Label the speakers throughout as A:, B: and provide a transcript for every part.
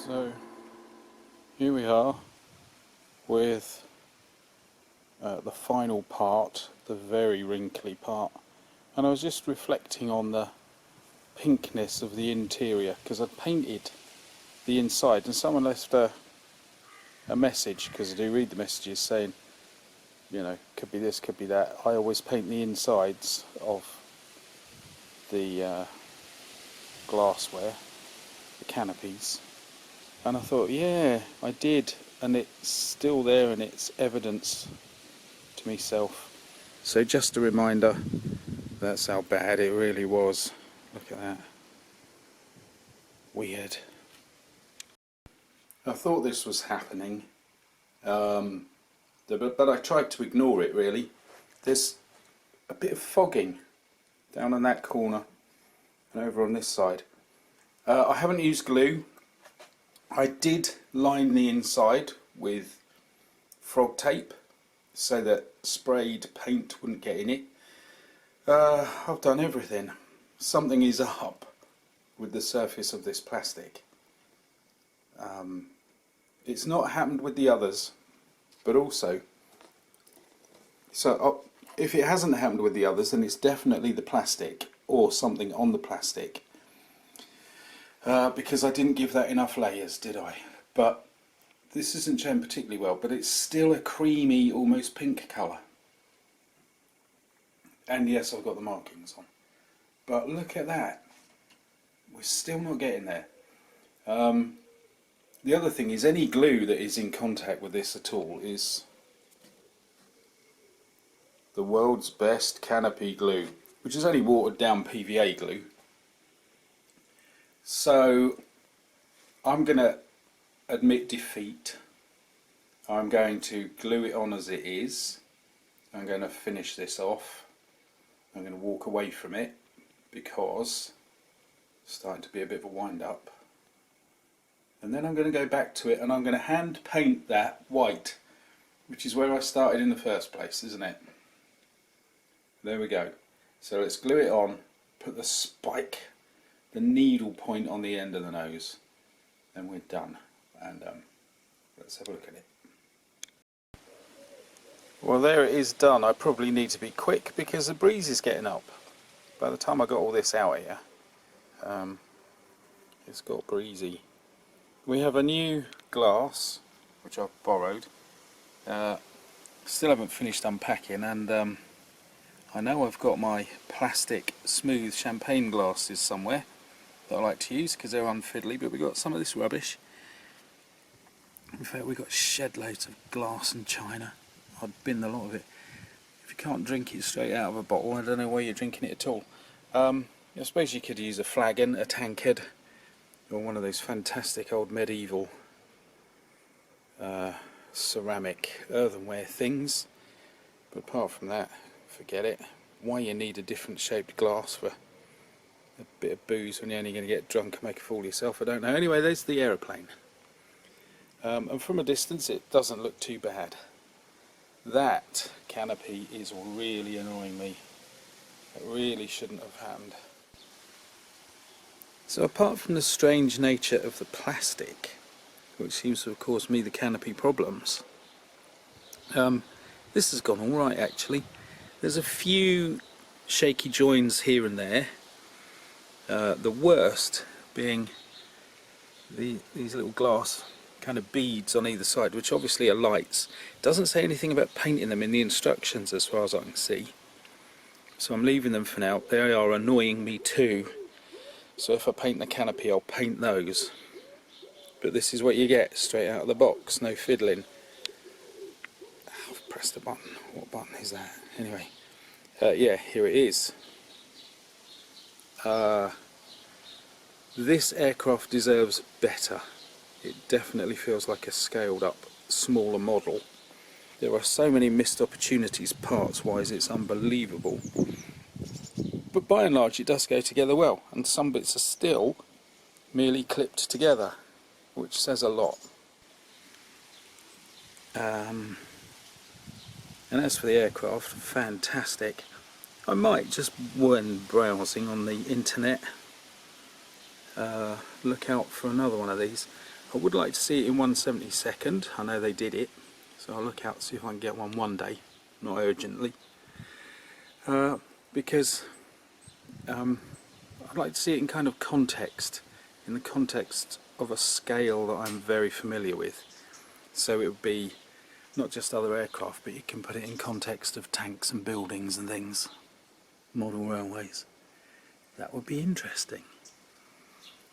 A: So here we are with the final part, the very wrinkly part, and I was just reflecting on the pinkness of the interior because I'd painted the inside, and someone left a message, because I do read the messages, saying, you know, could be this, could be that. I always paint the insides of the glassware, the canopies, and I thought, yeah, I did, and it's still there and it's evidence to myself. So just a reminder, that's how bad it really was. Look at that. Weird. I thought this was happening, but I tried to ignore it really. There's a bit of fogging down on that corner and over on this side. I haven't used glue. I did line the inside with frog tape so that sprayed paint wouldn't get in it. I've done everything. Something is up with the surface of this plastic. It's not happened with the others, but also, so if it hasn't happened with the others, then it's definitely the plastic or something on the plastic, because I didn't give that enough layers, did I? But this isn't shown particularly well, but it's still a creamy, almost pink colour. And yes, I've got the markings on, but look at that, we're still not getting there. The other thing is, any glue that is in contact with this at all is the world's best canopy glue, which is only watered down PVA glue. So I'm going to admit defeat. I'm going to glue it on as it is. I'm going to finish this off. I'm going to walk away from it because it's starting to be a bit of a wind up. And then I'm going to go back to it and I'm going to hand paint that white, which is where I started in the first place, isn't it? There we go. So let's glue it on, put the spike, the needle point on the end of the nose, and we're done. And let's have a look at it. Well, there it is done. I probably need to be quick because the breeze is getting up. By the time I got all this out here, it's got breezy. We have a new glass, which I've borrowed. Still haven't finished unpacking, and I know I've got my plastic smooth champagne glasses somewhere that I like to use because they're unfiddly, but we've got some of this rubbish. In fact, we've got shed loads of glass and china. I'd bin the lot of it. If you can't drink it straight out of a bottle, I don't know why you're drinking it at all. I suppose you could use a flagon, a tankard, or one of those fantastic old medieval ceramic earthenware things, but apart from that, forget it. Why you need a different shaped glass for a bit of booze when you're only going to get drunk and make a fool of yourself, I don't know. Anyway, there's the aeroplane, and from a distance it doesn't look too bad. That canopy is really annoying me. It really shouldn't have happened. So apart from the strange nature of the plastic, which seems to have caused me the canopy problems, this has gone alright actually. There's a few shaky joins here and there, the worst being these little glass kind of beads on either side, which obviously are lights. It doesn't say anything about painting them in the instructions as far as I can see, so I'm leaving them for now. They are annoying me too. So if I paint the canopy, I'll paint those. But this is what you get straight out of the box, no fiddling. I've pressed a button. What button is that? Anyway, yeah, here it is. This aircraft deserves better. It definitely feels like a scaled up, smaller model. There are so many missed opportunities parts wise, it's unbelievable. But by and large it does go together well, and some bits are still merely clipped together, which says a lot. And as for the aircraft, fantastic. I might just, when browsing on the internet, look out for another one of these. I would like to see it in 1/72. I know they did it, so I'll look out to see if I can get one day, not urgently, because I'd like to see it in kind of context, in the context of a scale that I'm very familiar with. So it would be not just other aircraft, but you can put it in context of tanks and buildings and things, model railways. That would be interesting.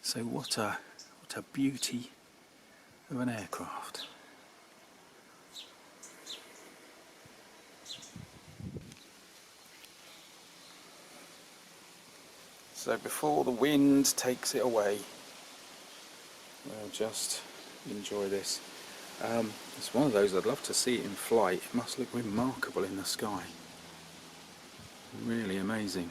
A: So what a beauty of an aircraft. So before the wind takes it away, we'll just enjoy this. It's one of those I'd love to see it in flight. It must look remarkable in the sky. Really amazing.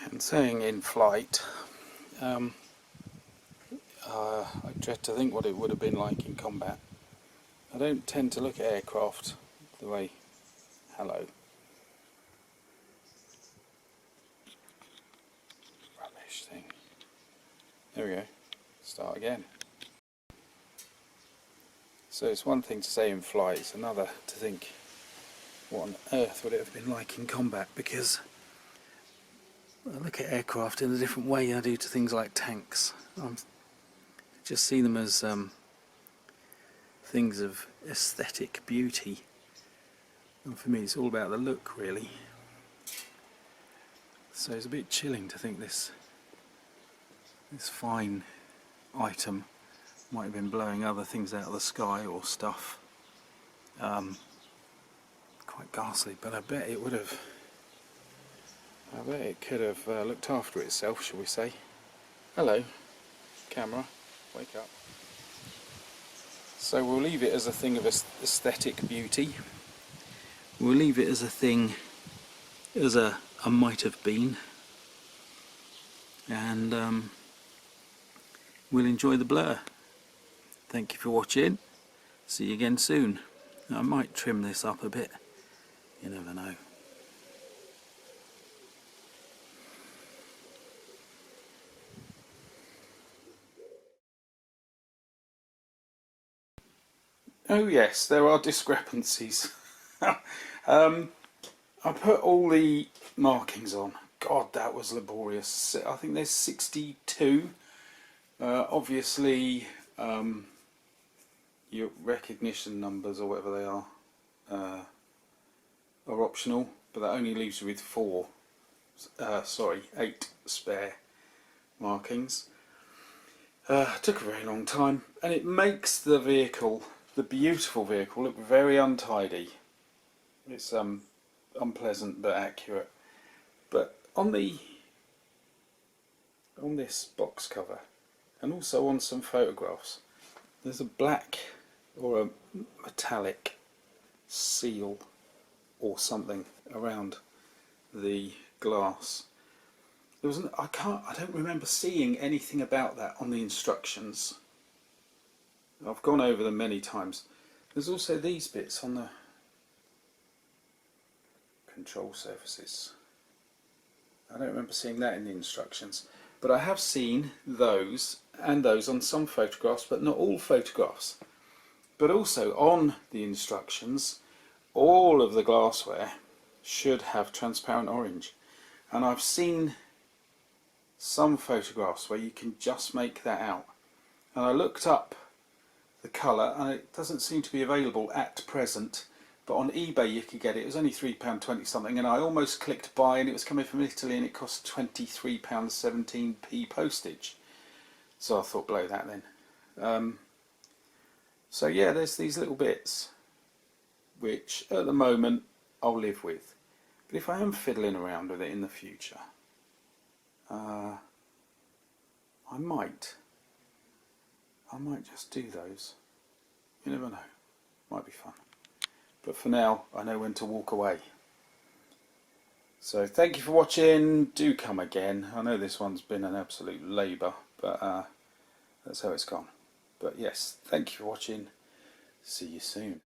A: And saying in flight, I dread to think what it would have been like in combat. I don't tend to look at aircraft the way... Hello. Rubbish thing. There we go. Start again. So it's one thing to say in flight, it's another to think what on earth would it have been like in combat, because I look at aircraft in a different way I do to things like tanks. I just see them as things of aesthetic beauty, and for me it's all about the look, really. So it's a bit chilling to think this fine item might have been blowing other things out of the sky or stuff. Quite ghastly, but I bet it would have... I bet it could have looked after itself, shall we say. Hello, camera, wake up. So we'll leave it as a thing of aesthetic beauty. We'll leave it as a thing, as a might have been. And we'll enjoy the blur. Thank you for watching. See you again soon. I might trim this up a bit. You never know. Oh yes, there are discrepancies. I put all the markings on. God, that was laborious. I think there's 62. Obviously, your recognition numbers, or whatever they are optional, but that only leaves you with 8 spare markings. Took a very long time, and it makes the vehicle, the beautiful vehicle, look very untidy. It's unpleasant but accurate. But on this box cover, and also on some photographs, there's a black or a metallic seal or something around the glass. There wasn't. I don't remember seeing anything about that on the instructions. I've gone over them many times. There's also these bits on the control surfaces. I don't remember seeing that in the instructions, but I have seen those and those on some photographs, but not all photographs. But also on the instructions, all of the glassware should have transparent orange, and I've seen some photographs where you can just make that out, and I looked up the colour and it doesn't seem to be available at present, but on eBay you could get it. It was only £3.20 something, and I almost clicked buy, and it was coming from Italy and it cost £23.17p postage, so I thought blow that then. So yeah, there's these little bits which at the moment I'll live with, but if I am fiddling around with it in the future, I might just do those. You never know. Might be fun. But for now, I know when to walk away. So thank you for watching. Do come again. I know this one's been an absolute labour, but that's how it's gone. But yes, thank you for watching. See you soon.